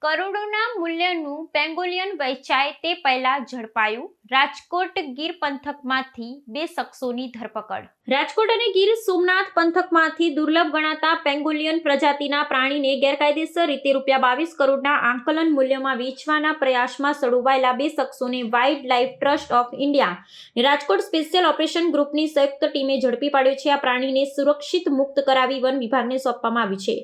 કરોડોના મૂલ્યનું પેંગોલિયન વેચાય તે પહેલા ઝડપાયું. રાજકોટ ગીર પંથકમાંથી 2 શખ્સોની ધરપકડ. રાજકોટ અને ગીર સોમનાથ પંથકમાંથી દુર્લભ ગણાતા પેંગોલિયન પ્રજાતિના પ્રાણીને ગેરકાયદેસર રીતે ₹22 કરોડના આંકલન મૂલ્યમાં વેચવાના પ્રયાસમાં સંડોવાયેલા 2 શખ્સોને wild life trust of India Rajkot special operation ગ્રુપની સંયુક્ત ટીમે ઝડપી પાડ્યો છે. આ પ્રાણીને સુરક્ષિત મુક્ત કરાવી વન વિભાગને સોંપવામાં આવ્યું છે.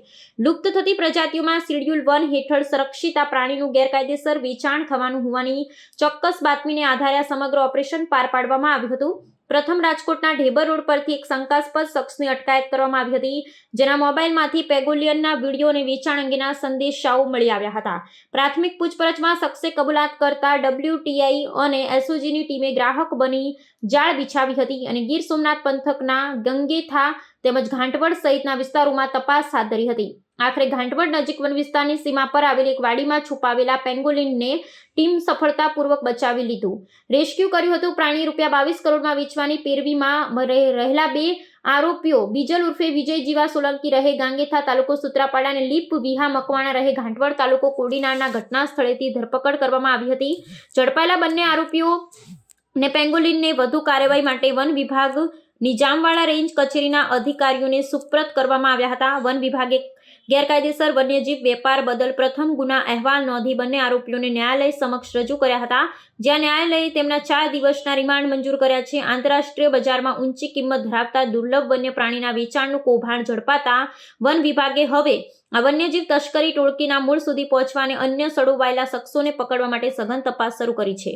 લુપ્ત થતી પ્રજાતિઓમાં શિડ્યુલ 1 હેઠળ સંરક્ષિત આ પ્રાણીનું ગેરકાયદેસર વેચાણ થવાનું હોવાની ચોક્કસ બાતમીને આધારે આ સમગ્ર ઓપરેશન પાર પાડવામાં આવ્યું હતું. પ્રથમ રાજકોટના ઢેબર રોડ પરથી એક શંકાસ્પદ શખ્સની અટકાયત કરવામાં આવી હતી, જેના મોબાઈલમાંથી પેંગોલિયનના વિડીયો અને વેચાણ અંગેના સંદેશાઓ મળી આવ્યા હતા. પ્રાથમિક પૂછપરછમાં શખ્સે કબૂલાત કરતા WTI અને SOGની ટીમે ગ્રાહક બની જાળ બિછાવી હતી અને ગીર સોમનાથ પંથકના ગંગેથા તેમજ ઘાંટવડ સહિતના વિસ્તારોમાં તપાસ હાથ ધરી હતી. આખરે ઘાંટવડ નજીક વન વિસ્તારની સીમા પર આવેલી એક વાડીમાં છુપાવેલા પેંગોલિનને ટીમ સફળતાપૂર્વક બચાવી લીધું, રેસ્ક્યુ કર્યું હતું. પ્રાણી ₹22 કરોડમાં વેચવાની પેરવીમાં રહેલા 2 આરોપીઓ બીજલ ઉર્ફે વિજય જીવા સોલંકી રહે ગાંગેથા તાલુકો સુત્રાપાડા અને લીપ વિહા મકવાણા રહે ઘાંટવડ તાલુકો કોડીનારના ઘટના સ્થળેથી ધરપકડ કરવામાં આવી હતી. ઝડપાયેલા બંને આરોપીઓ ને પેંગોલિનને વધુ કાર્યવાહી માટે વન વિભાગ નિજામવાડા રેન્જ કચેરીના અધિકારીઓને સુપ્રત કરવામાં આવ્યા હતા. વન વિભાગે ગેરકાયદેસર વન્યજીવ વેપાર બદલ પ્રથમ ગુના અહેવાલ નોંધી બંને આરોપીઓને ન્યાયાલય સમક્ષ રજૂ કર્યા હતા, જ્યાં ન્યાયાલયે તેમના 4 દિવસના રિમાન્ડ મંજૂર કર્યા છે. આંતરરાષ્ટ્રીય બજારમાં ઊંચી કિંમત ધરાવતા દુર્લભ વન્ય પ્રાણીના વેચાણનું કૌભાંડ ઝડપાતા વન વિભાગે હવે આ વન્યજીવ તસ્કરી ટોળકીના મૂળ સુધી પહોંચવા અને અન્ય સંડોવાયેલા શખ્સોને પકડવા માટે સઘન તપાસ શરૂ કરી છે.